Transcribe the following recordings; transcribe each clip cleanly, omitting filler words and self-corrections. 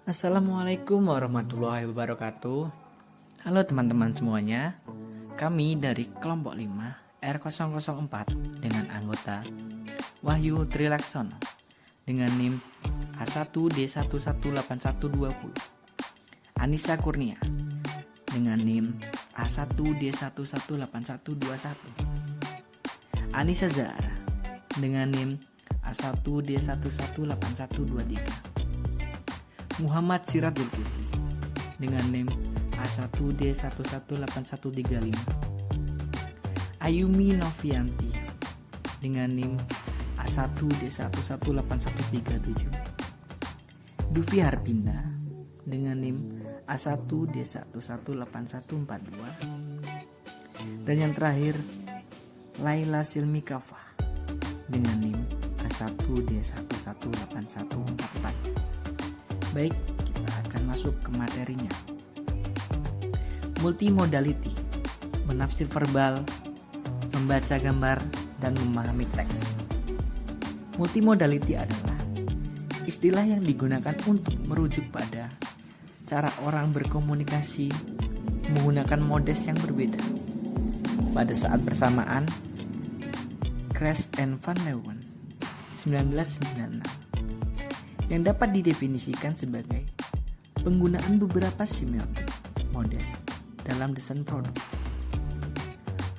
Assalamualaikum warahmatullahi wabarakatuh. Halo teman-teman semuanya. Kami dari kelompok 5 R004 dengan anggota Wahyu Trilaksono dengan NIM A1D118120, Anissa Kurnia dengan NIM A1D118121, Anissa Zahra dengan NIM A1D118123, Muhammad Siradul Kifli dengan NIM A1D118135, Ayumi Novianti dengan NIM A1D118137, Dufi Harpinda dengan NIM A1D118142, dan yang terakhir Laila Silmi Kafah dengan NIM A1D118144. Baik, kita akan masuk ke materinya. Multimodality, menafsir verbal, membaca gambar, dan memahami teks. Multimodality adalah istilah yang digunakan untuk merujuk pada cara orang berkomunikasi menggunakan modes yang berbeda. Pada saat bersamaan, Kress and Van Leeuwen 1996, yang dapat didefinisikan sebagai penggunaan beberapa semiotik modes dalam desain produk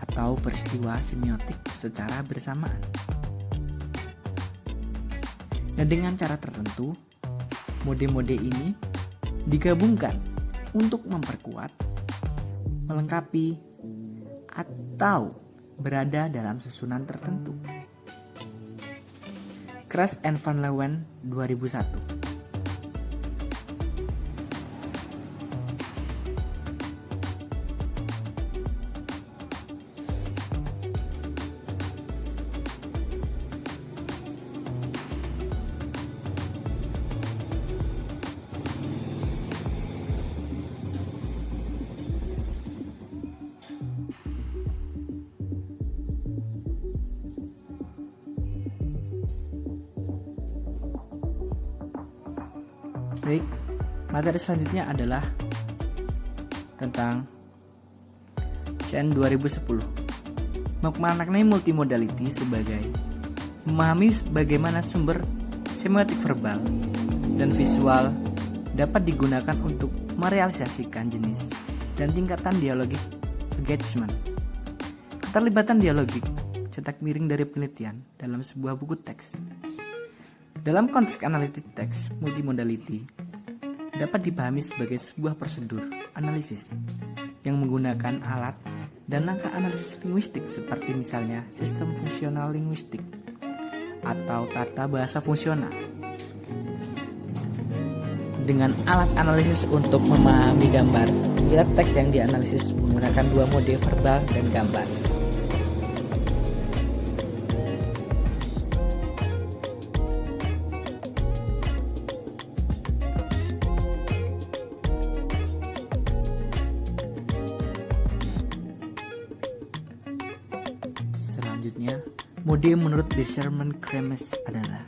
atau peristiwa semiotik secara bersamaan. Dan dengan cara tertentu, mode-mode ini digabungkan untuk memperkuat, melengkapi, atau berada dalam susunan tertentu. Kress and Van Leeuwen 2001. Baik, materi selanjutnya adalah tentang CN 2010. Memaknai multimodality sebagai memahami bagaimana sumber semiotik verbal dan visual dapat digunakan untuk merealisasikan jenis dan tingkatan dialogik engagement. Keterlibatan dialogik cetak miring dari penelitian dalam sebuah buku teks. Dalam konteks analitik teks, multimodality dapat dipahami sebagai sebuah prosedur analisis yang menggunakan alat dan langkah analisis linguistik seperti misalnya sistem fungsional linguistik atau tata bahasa fungsional. Dengan alat analisis untuk memahami gambar, bila teks yang dianalisis menggunakan dua mode verbal dan gambar. Selanjutnya, mode menurut Beserman-Kremes adalah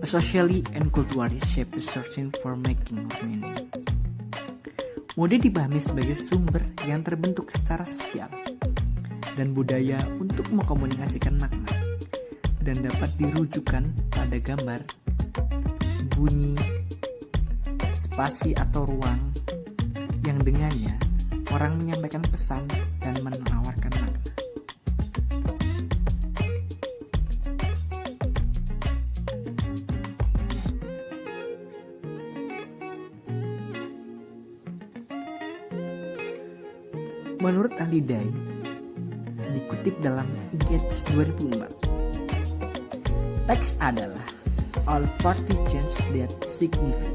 a socially and culturally shaped searching for making of meaning. Mode dipahami sebagai sumber yang terbentuk secara sosial dan budaya untuk mengkomunikasikan makna dan dapat dirujukan pada gambar, bunyi, spasi atau ruang yang dengannya orang menyampaikan pesan dan menawarkan makna. Menurut ahli Dai, dikutip dalam IGETS 2004, teks adalah all party change that signify,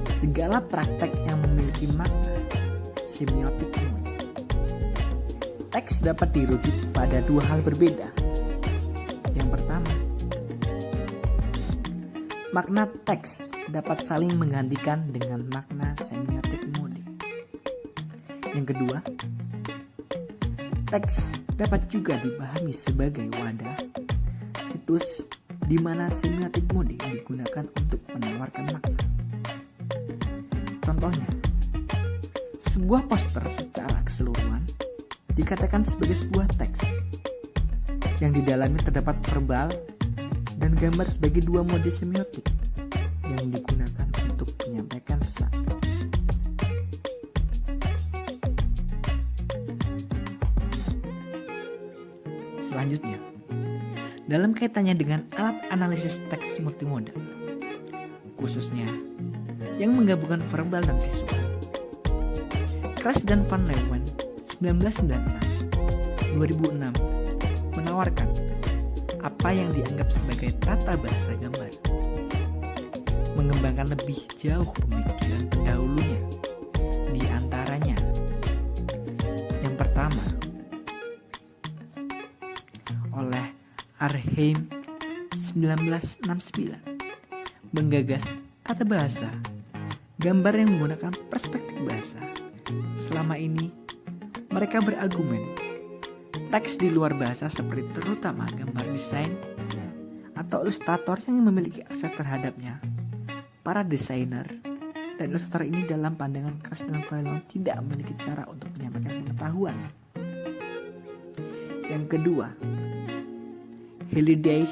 segala praktek yang memiliki makna semiotik ini. Teks dapat dirujuk pada dua hal berbeda. Yang pertama, makna teks dapat saling menggantikan dengan makna semiotik mode. Yang kedua, teks dapat juga dipahami sebagai wadah, situs, di mana semiotik mode digunakan untuk menawarkan makna. Contohnya, sebuah poster secara keseluruhan dikatakan sebagai sebuah teks yang di dalamnya terdapat verbal dan gambar sebagai dua mode semiotik yang digunakan untuk menyampaikan pesan. Selanjutnya, dalam kaitannya dengan alat analisis teks multimodal, khususnya yang menggabungkan verbal dan visual, Kress dan Van Leeuwen 1996-2006 menawarkan apa yang dianggap sebagai tata bahasa gambar, mengembangkan lebih jauh pemikiran pendahulunya. Di antaranya, yang pertama, oleh Arnhem 1969 menggagas tata bahasa gambar yang menggunakan perspektif bahasa. Selama ini mereka berargumen teks di luar bahasa seperti terutama gambar desain atau ilustrator yang memiliki akses terhadapnya, para desainer dan ilustrator ini dalam pandangan Kress dan Van Leeuwen tidak memiliki cara untuk menyampaikan pengetahuan. Yang kedua, Halliday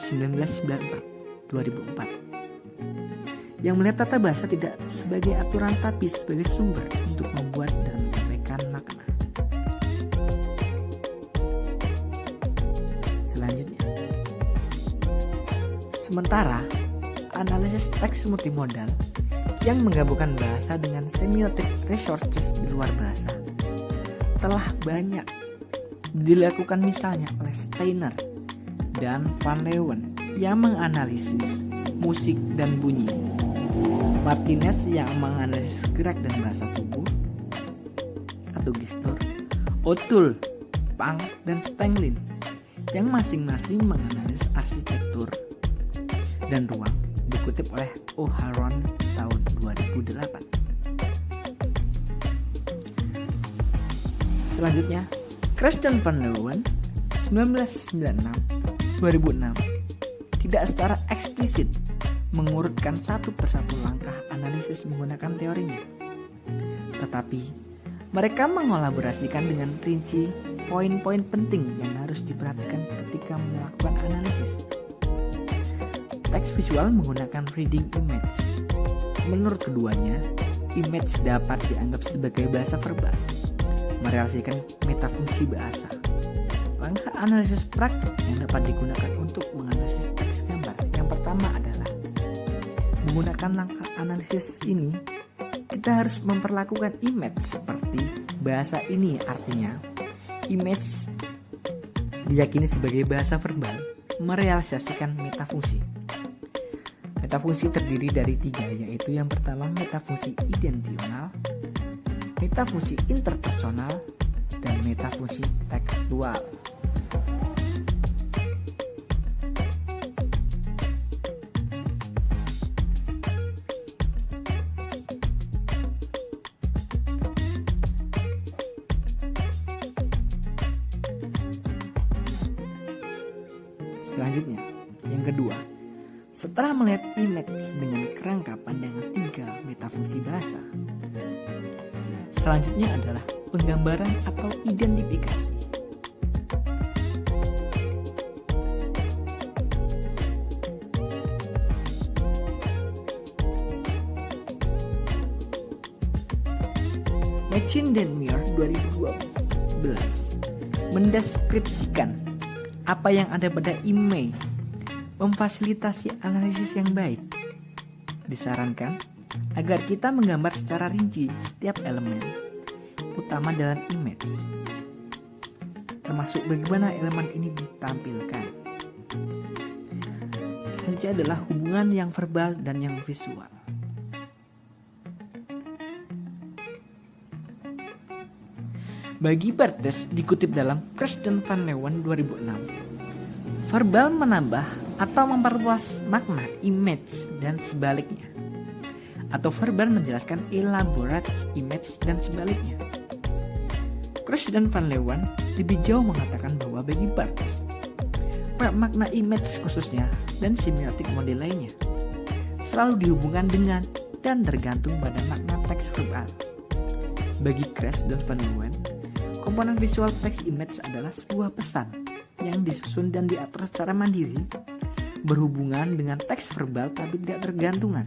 1994-2004 yang melihat tata bahasa tidak sebagai aturan tapi sebagai sumber untuk membuat dan menyampaikan makna. Selanjutnya, sementara analisis teks multimodal yang menggabungkan bahasa dengan semiotic researches di luar bahasa telah banyak dilakukan misalnya oleh Steiner dan Van Leeuwen yang menganalisis musik dan bunyi, Martinez yang menganalisis gerak dan bahasa tubuh atau gestur, O'Toole, Pang, dan Stanglin yang masing-masing menganalisis arsitektur dan ruang, dikutip oleh O'Haron tahun 2008. Selanjutnya, Kress dan Van Leeuwen 1996-2006 tidak secara eksplisit mengurutkan satu persatu langkah analisis menggunakan teorinya, tetapi mereka mengolaborasikan dengan rinci poin-poin penting yang harus diperhatikan ketika melakukan analisis. Teks visual menggunakan reading image. Menurut keduanya, image dapat dianggap sebagai bahasa verbal, merealisasikan metafungsi bahasa. Langkah analisis praktik yang dapat digunakan untuk menganalisis teks gambar yang pertama adalah menggunakan langkah analisis ini, kita harus memperlakukan image seperti bahasa ini. Artinya, image diyakini sebagai bahasa verbal merealisasikan metafungsi. Metafungsi terdiri dari 3, yaitu yang pertama metafungsi identional, metafungsi interpersonal, dan metafungsi tekstual. Selanjutnya, yang kedua, setelah melihat image dengan kerangka pandangan 3 metafungsi bahasa, selanjutnya adalah penggambaran atau identifikasi. Machin dan Muir 2012 mendeskripsikan apa yang ada pada image, memfasilitasi analisis yang baik. Disarankan agar kita menggambar secara rinci setiap elemen utama dalam image, termasuk bagaimana elemen ini ditampilkan. Selanjutnya adalah hubungan yang verbal dan yang visual. Bagi Barthes, dikutip dalam Kress dan Van Leeuwen 2006, verbal menambah atau memperluas makna image dan sebaliknya, atau verbal menjelaskan elaborate image dan sebaliknya. Kress dan Van Leeuwen lebih jauh mengatakan bahwa bagi Barthes, makna image khususnya dan semiotik model lainnya selalu dihubungkan dengan dan tergantung pada makna teks verbal. Bagi Kress dan Van Leeuwen, komponen visual text image adalah sebuah pesan yang disusun dan diatur secara mandiri, berhubungan dengan teks verbal tapi tidak tergantungan.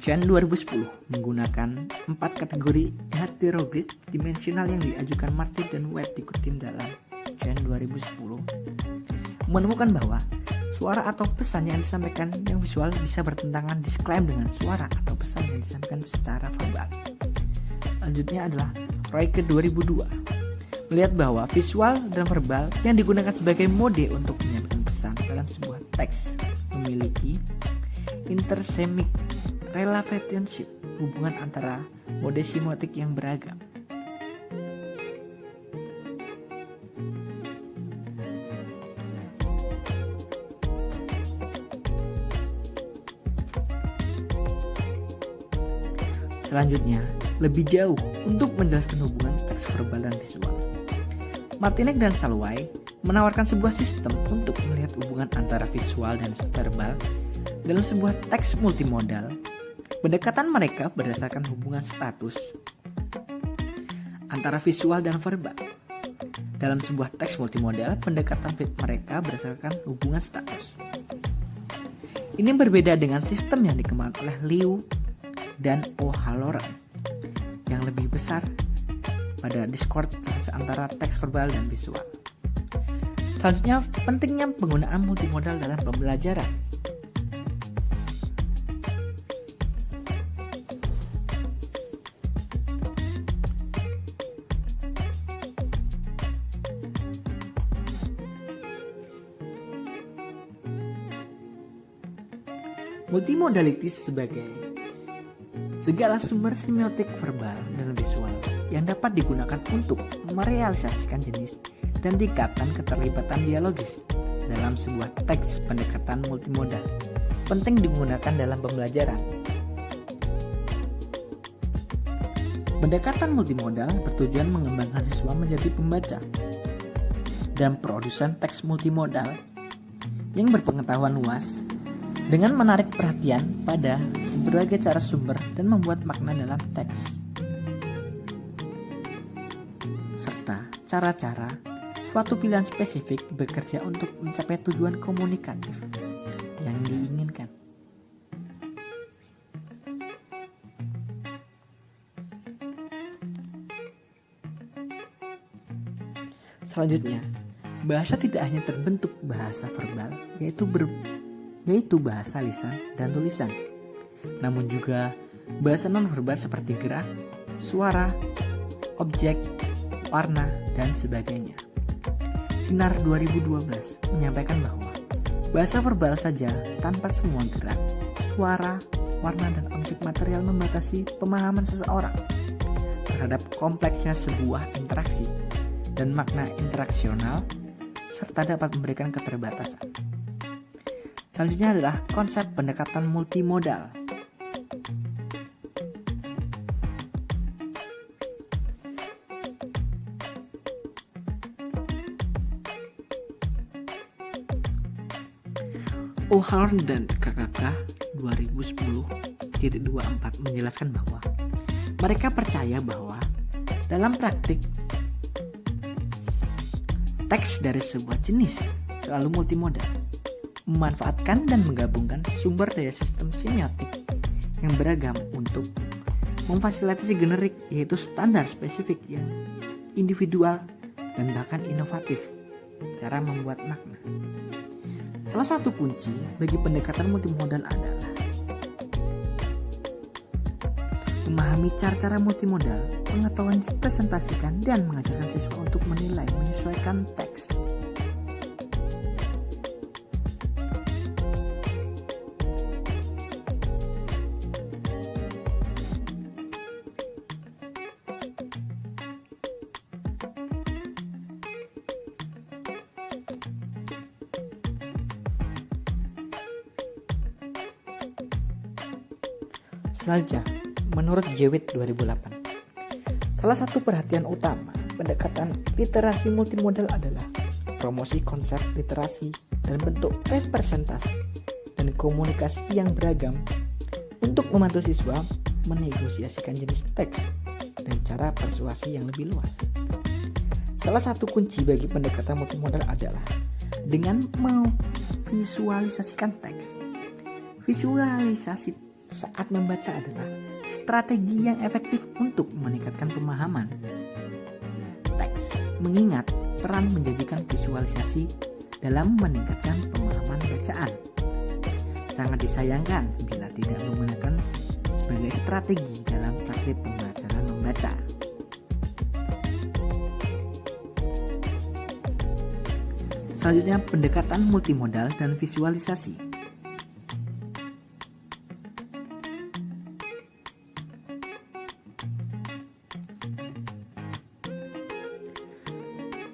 Chen 2010 menggunakan 4 kategori heteroglif dimensional yang diajukan Martin dan Webb dikutip dalam Chen 2010 menemukan bahwa suara atau pesan yang disampaikan yang visual bisa bertentangan disklaim dengan suara atau pesan yang disampaikan secara verbal. Selanjutnya adalah Royke 2002 melihat bahwa visual dan verbal yang digunakan sebagai mode untuk menyampaikan pesan dalam sebuah teks memiliki intersemic relationship, hubungan antara mode semiotik yang beragam. Selanjutnya, lebih jauh untuk menjelaskan hubungan teks verbal dan visual, Martinek dan Salway menawarkan sebuah sistem untuk melihat hubungan antara visual dan verbal dalam sebuah teks multimodal. Pendekatan mereka berdasarkan hubungan status antara visual dan verbal. Dalam sebuah teks multimodal, pendekatan mereka berdasarkan hubungan status. Ini berbeda dengan sistem yang dikembangkan oleh Liu dan O'Halloran yang lebih besar pada discord antara teks verbal dan visual. Selanjutnya, pentingnya penggunaan multimodal dalam pembelajaran. Multimodalitas sebagai segala sumber semiotik verbal dan visual yang dapat digunakan untuk merealisasikan jenis dan tingkatan keterlibatan dialogis dalam sebuah teks. Pendekatan multimodal penting digunakan dalam pembelajaran. Pendekatan multimodal bertujuan mengembangkan siswa menjadi pembaca dan produsen teks multimodal yang berpengetahuan luas dengan menarik perhatian pada berbagai cara sumber dan membuat makna dalam teks, serta cara-cara suatu pilihan spesifik bekerja untuk mencapai tujuan komunikatif yang diinginkan. Selanjutnya, bahasa tidak hanya terbentuk bahasa verbal, yaitu bahasa lisan dan tulisan, namun juga bahasa non-verbal seperti gerak, suara, objek, warna, dan sebagainya. Sinar 2012 menyampaikan bahwa bahasa verbal saja tanpa semua gerak, suara, warna, dan objek material membatasi pemahaman seseorang terhadap kompleksnya sebuah interaksi dan makna interaksional, serta dapat memberikan keterbatasan. Selanjutnya adalah konsep pendekatan multimodal. O'Halloran dan KKK 2010.24 menjelaskan bahwa mereka percaya bahwa dalam praktik teks dari sebuah jenis selalu multimodal, memanfaatkan dan menggabungkan sumber daya sistem semiotik yang beragam untuk memfasilitasi generik, yaitu standar spesifik yang individual dan bahkan inovatif cara membuat makna. Salah satu kunci bagi pendekatan multimodal adalah memahami cara-cara multimodal, pengetahuan dipresentasikan dan mengajarkan siswa untuk menilai menyesuaikan teks. Selanjutnya, menurut Jewett 2008, salah satu perhatian utama pendekatan literasi multimodal adalah promosi konsep literasi dan bentuk representasi dan komunikasi yang beragam untuk membantu siswa menegosiasikan jenis teks dan cara persuasi yang lebih luas. Salah satu kunci bagi pendekatan multimodal adalah dengan memvisualisasikan teks. Visualisasi saat membaca adalah strategi yang efektif untuk meningkatkan pemahaman teks, mengingat peran menjadikan visualisasi dalam meningkatkan pemahaman bacaan. Sangat disayangkan bila tidak menggunakan sebagai strategi dalam praktik pembelajaran membaca. Selanjutnya, pendekatan multimodal dan visualisasi.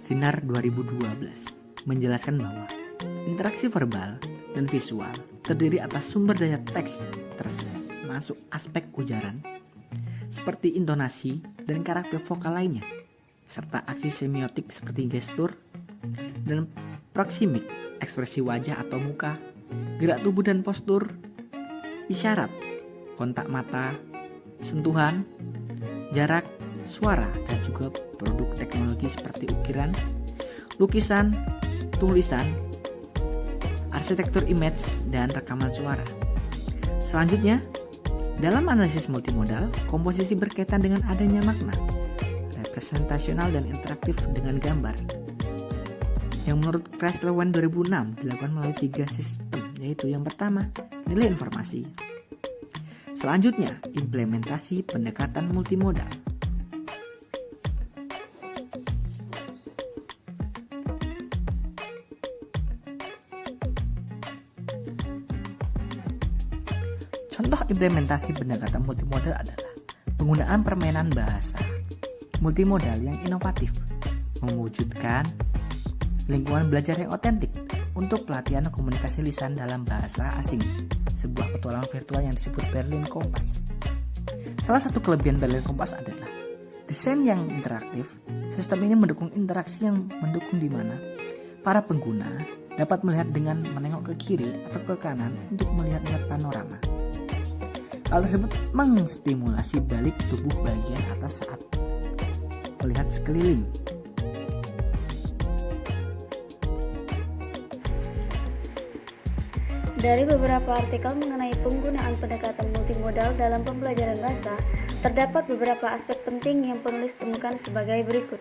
Sinar 2012 menjelaskan bahwa interaksi verbal dan visual terdiri atas sumber daya teks termasuk aspek ujaran seperti intonasi dan karakter vokal lainnya, serta aksi semiotik seperti gestur dan proksimik, ekspresi wajah atau muka, gerak tubuh dan postur, isyarat, kontak mata, sentuhan, jarak, suara, dan juga produk teknologi seperti ukiran, lukisan, tulisan, arsitektur image, dan rekaman suara. Selanjutnya, dalam analisis multimodal, komposisi berkaitan dengan adanya makna, representasional dan interaktif dengan gambar. Yang menurut Kreslewin 2006 dilakukan melalui 3 sistem, yaitu yang pertama, nilai informasi. Selanjutnya, implementasi pendekatan multimodal. Contoh implementasi pendekatan multimodal adalah penggunaan permainan bahasa multimodal yang inovatif, mewujudkan lingkungan belajar yang otentik untuk pelatihan komunikasi lisan dalam bahasa asing, sebuah petualangan virtual yang disebut Berlin Kompas. Salah satu kelebihan Berlin Kompas adalah desain yang interaktif. Sistem ini mendukung interaksi yang mendukung di mana para pengguna dapat melihat dengan menengok ke kiri atau ke kanan untuk melihat-lihat panorama. Hal tersebut mengstimulasi balik tubuh bagian atas saat melihat sekeliling. Dari beberapa artikel mengenai penggunaan pendekatan multimodal dalam pembelajaran bahasa, terdapat beberapa aspek penting yang penulis temukan sebagai berikut.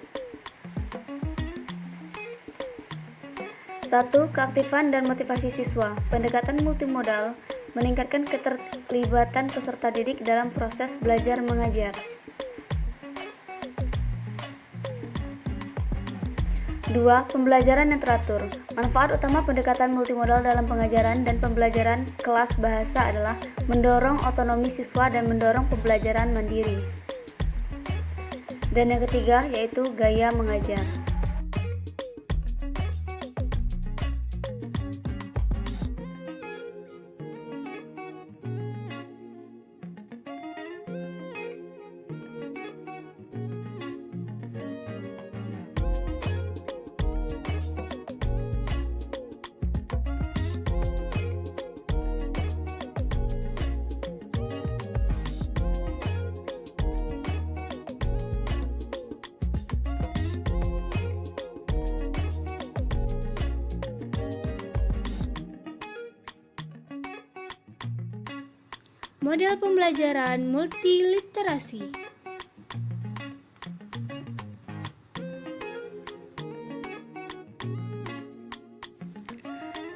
1. Keaktifan dan motivasi siswa. Pendekatan multimodal meningkatkan keterlibatan peserta didik dalam proses belajar mengajar. 2. Pembelajaran yang teratur. Manfaat utama pendekatan multimodal dalam pengajaran dan pembelajaran kelas bahasa adalah mendorong otonomi siswa dan mendorong pembelajaran mandiri. Dan yang ketiga yaitu gaya mengajar. Model pembelajaran multiliterasi.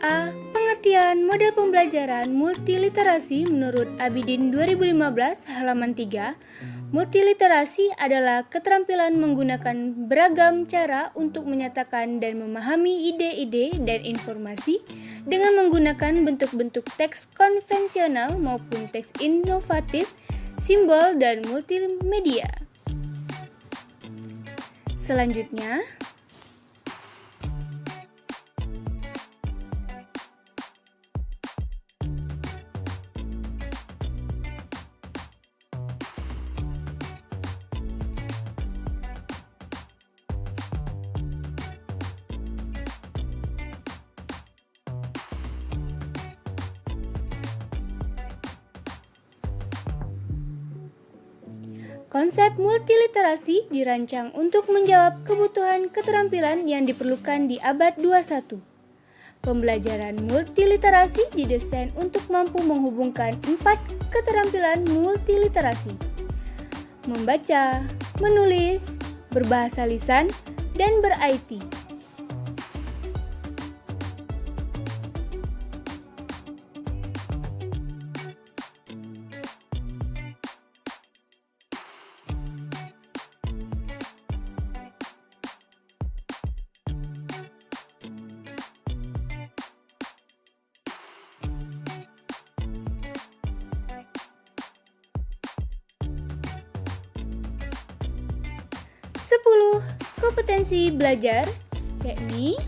A. Pengertian model pembelajaran multiliterasi menurut Abidin 2015 halaman 3. Multiliterasi adalah keterampilan menggunakan beragam cara untuk menyatakan dan memahami ide-ide dan informasi dengan menggunakan bentuk-bentuk teks konvensional maupun teks inovatif, simbol, dan multimedia. Selanjutnya, Konsep multiliterasi dirancang untuk menjawab kebutuhan keterampilan yang diperlukan di abad 21. Pembelajaran multiliterasi didesain untuk mampu menghubungkan 4 keterampilan multiliterasi: membaca, menulis, berbahasa lisan, dan ber-IT. Sepuluh kompetensi belajar, yakni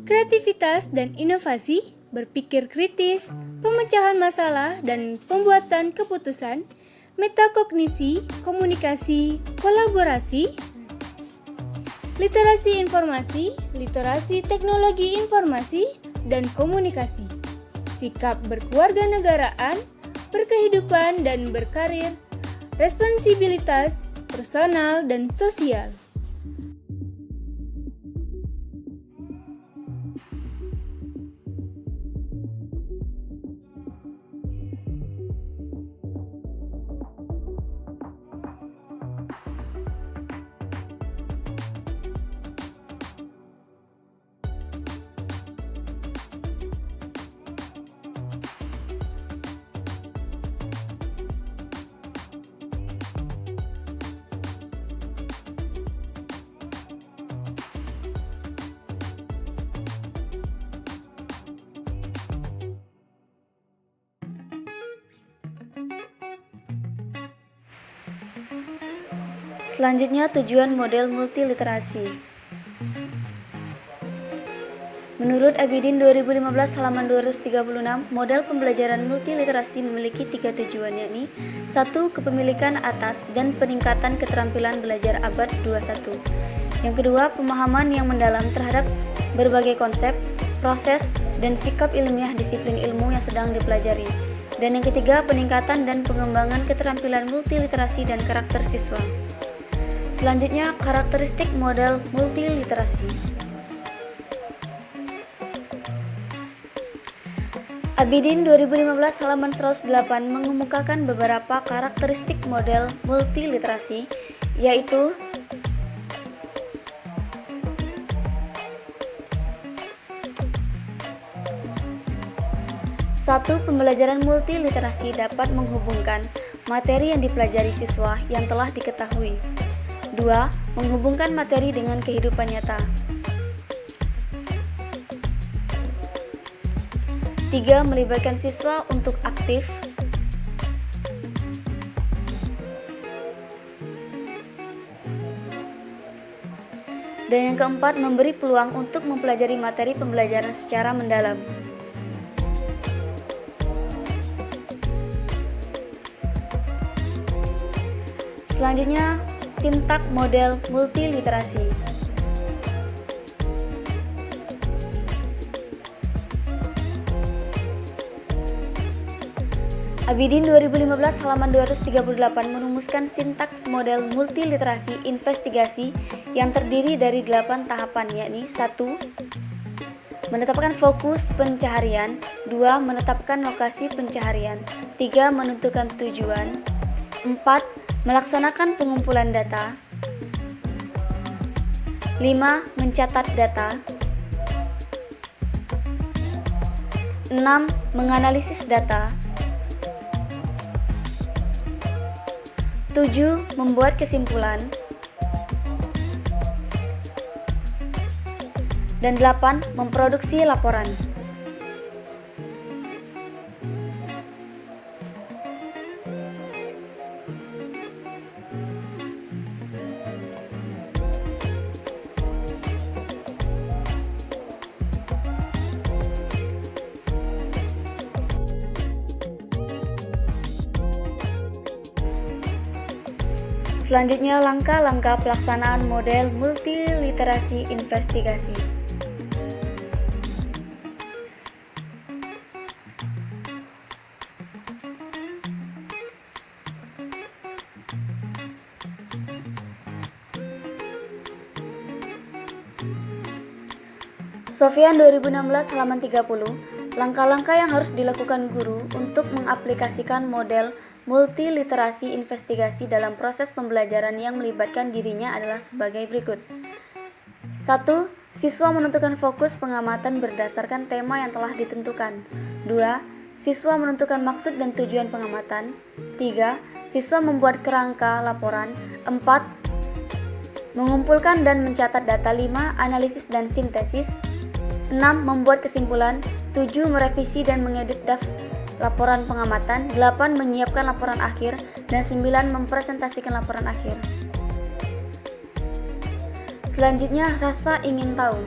kreativitas dan inovasi, berpikir kritis, pemecahan masalah dan pembuatan keputusan, metakognisi, komunikasi, kolaborasi, literasi informasi, literasi teknologi informasi dan komunikasi, sikap berkewarganegaraan, berkehidupan dan berkarir, responsibilitas personal dan sosial. Selanjutnya, tujuan model multiliterasi. Menurut Abidin 2015 halaman 236, model pembelajaran multiliterasi memiliki 3 tujuan, yakni 1. Kepemilikan atas dan peningkatan keterampilan belajar abad 21. Yang kedua, pemahaman yang mendalam terhadap berbagai konsep, proses, dan sikap ilmiah disiplin ilmu yang sedang dipelajari. Dan yang ketiga, peningkatan dan pengembangan keterampilan multiliterasi dan karakter siswa. Selanjutnya, karakteristik model multiliterasi. Abidin 2015 halaman 108 mengemukakan beberapa karakteristik model multiliterasi, yaitu satu, pembelajaran multiliterasi dapat menghubungkan materi yang dipelajari siswa yang telah diketahui. 2. Menghubungkan materi dengan kehidupan nyata. 3. Melibatkan siswa untuk aktif. 4. Dan yang keempat, memberi peluang untuk mempelajari materi pembelajaran secara mendalam. Selanjutnya, sintak model multiliterasi. Abidin 2015 halaman 238 merumuskan sintaks model multiliterasi investigasi yang terdiri dari 8 tahapan, yakni 1. Menetapkan fokus pencaharian. 2. Menetapkan lokasi pencaharian. 3. Menentukan tujuan. 4. Melaksanakan pengumpulan data. 5. Mencatat data. 6. Menganalisis data. 7. Membuat kesimpulan. Dan 8. Memproduksi laporan. Selanjutnya, langkah-langkah pelaksanaan model multiliterasi investigasi. Sofyan 2016 halaman 30. Langkah-langkah yang harus dilakukan guru untuk mengaplikasikan model multiliterasi investigasi dalam proses pembelajaran yang melibatkan dirinya adalah sebagai berikut. 1. Siswa menentukan fokus pengamatan berdasarkan tema yang telah ditentukan. 2. Siswa menentukan maksud dan tujuan pengamatan. 3. Siswa membuat kerangka laporan. 4. Mengumpulkan dan mencatat data. 5. Analisis dan sintesis. 6. Membuat kesimpulan. 7. Merevisi dan mengedit draft laporan pengamatan. 8. Menyiapkan laporan akhir. Dan 9. Mempresentasikan laporan akhir. Selanjutnya, rasa ingin tahu.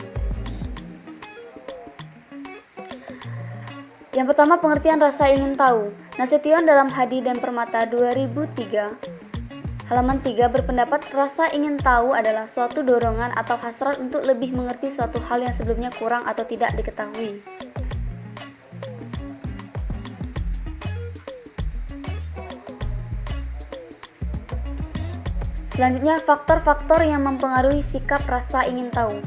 Yang pertama, pengertian rasa ingin tahu. Nasution dalam Hadi dan Permata 2003 halaman 3 berpendapat rasa ingin tahu adalah suatu dorongan atau hasrat untuk lebih mengerti suatu hal yang sebelumnya kurang atau tidak diketahui. Selanjutnya, faktor-faktor yang mempengaruhi sikap rasa ingin tahu.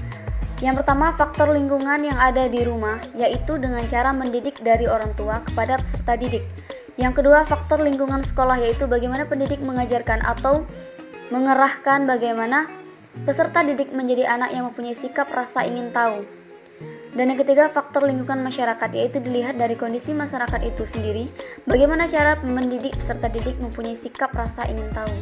Yang pertama, faktor lingkungan yang ada di rumah, yaitu dengan cara mendidik dari orang tua kepada peserta didik. Yang kedua, faktor lingkungan sekolah, yaitu bagaimana pendidik mengajarkan atau mengerahkan bagaimana peserta didik menjadi anak yang mempunyai sikap rasa ingin tahu. Dan yang ketiga, faktor lingkungan masyarakat, yaitu dilihat dari kondisi masyarakat itu sendiri, bagaimana cara mendidik peserta didik mempunyai sikap rasa ingin tahu.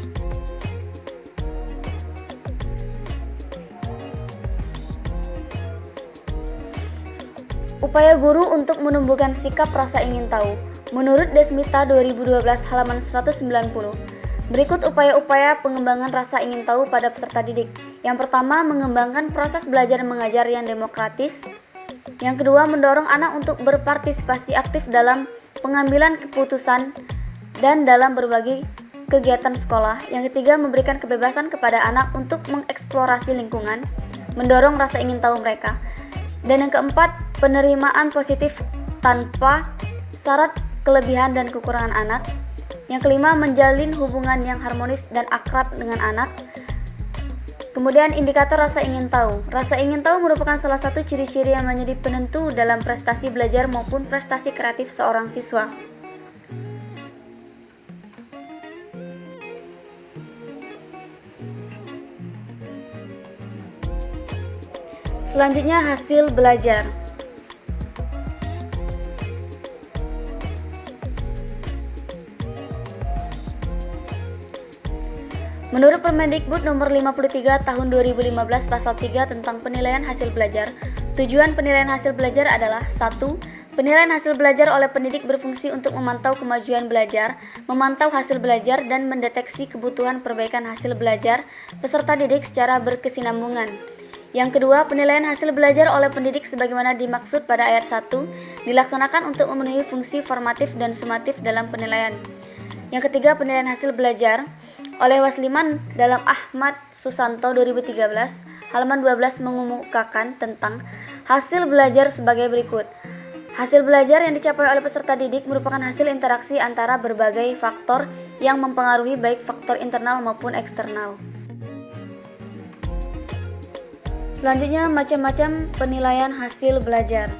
Upaya guru untuk menumbuhkan sikap rasa ingin tahu. Menurut Desmita 2012 halaman 190, berikut upaya-upaya pengembangan rasa ingin tahu pada peserta didik. Yang pertama, mengembangkan proses belajar mengajar yang demokratis. Yang kedua, mendorong anak untuk berpartisipasi aktif dalam pengambilan keputusan dan dalam berbagai kegiatan sekolah. Yang ketiga, memberikan kebebasan kepada anak untuk mengeksplorasi lingkungan, mendorong rasa ingin tahu mereka. Dan yang keempat, penerimaan positif tanpa syarat kelebihan dan kekurangan anak. Yang kelima, menjalin hubungan yang harmonis dan akrab dengan anak. Kemudian indikator rasa ingin tahu. Rasa ingin tahu merupakan salah satu ciri-ciri yang menjadi penentu dalam prestasi belajar maupun prestasi kreatif seorang siswa. Selanjutnya, hasil belajar. Menurut Permendikbud nomor 53 tahun 2015 pasal 3 tentang penilaian hasil belajar, tujuan penilaian hasil belajar adalah 1. Penilaian hasil belajar oleh pendidik berfungsi untuk memantau kemajuan belajar, memantau hasil belajar, dan mendeteksi kebutuhan perbaikan hasil belajar peserta didik secara berkesinambungan. Yang kedua, penilaian hasil belajar oleh pendidik sebagaimana dimaksud pada ayat 1 dilaksanakan untuk memenuhi fungsi formatif dan sumatif dalam penilaian. Yang ketiga, penilaian hasil belajar oleh Wasliman dalam Ahmad Susanto 2013 halaman 12 mengemukakan tentang hasil belajar sebagai berikut. Hasil belajar yang dicapai oleh peserta didik merupakan hasil interaksi antara berbagai faktor yang mempengaruhi baik faktor internal maupun eksternal. Selanjutnya, macam-macam penilaian hasil belajar.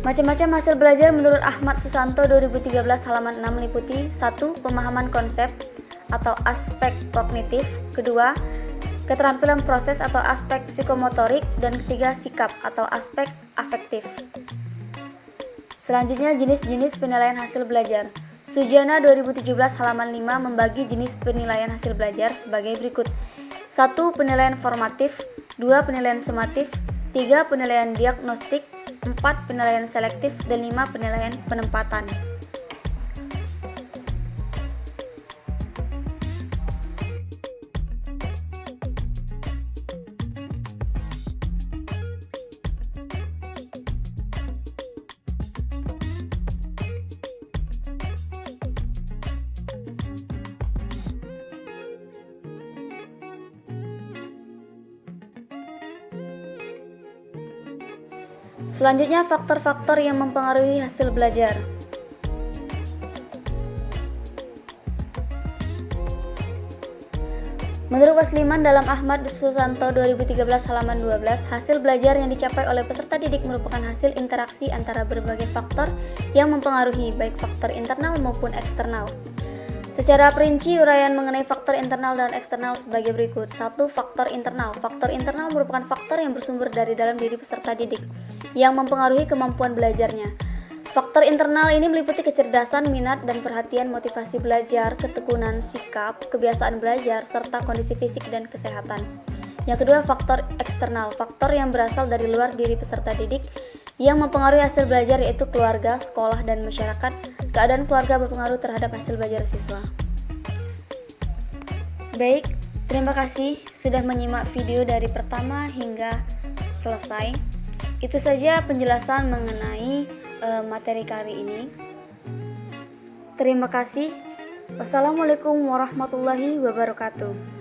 Macam-macam hasil belajar menurut Ahmad Susanto 2013 halaman 6 meliputi 1. Pemahaman konsep atau aspek kognitif. Kedua, keterampilan proses atau aspek psikomotorik. Dan ketiga, sikap atau aspek afektif. Selanjutnya, jenis-jenis penilaian hasil belajar. Sujana 2017 halaman 5 membagi jenis penilaian hasil belajar sebagai berikut. 1. Penilaian formatif. 2. Penilaian sumatif. 3. Penilaian diagnostik. 4. Penilaian selektif. Dan 5. Penilaian penempatan. Selanjutnya, faktor-faktor yang mempengaruhi hasil belajar. Menurut Wasliman dalam Ahmad Susanto 2013 halaman 12, hasil belajar yang dicapai oleh peserta didik merupakan hasil interaksi antara berbagai faktor yang mempengaruhi, baik faktor internal maupun eksternal. Secara perinci, uraian mengenai faktor internal dan eksternal sebagai berikut. 1. Faktor internal. Faktor internal merupakan faktor yang bersumber dari dalam diri peserta didik, yang mempengaruhi kemampuan belajarnya. Faktor internal ini meliputi kecerdasan, minat, dan perhatian, motivasi belajar, ketekunan, sikap, kebiasaan belajar, serta kondisi fisik dan kesehatan. Yang kedua, faktor eksternal. Faktor yang berasal dari luar diri peserta didik yang mempengaruhi hasil belajar yaitu keluarga, sekolah, dan masyarakat. Keadaan keluarga berpengaruh terhadap hasil belajar siswa. Baik, terima kasih sudah menyimak video dari pertama hingga selesai. Itu saja penjelasan mengenai materi kali ini. Terima kasih. Wassalamualaikum warahmatullahi wabarakatuh.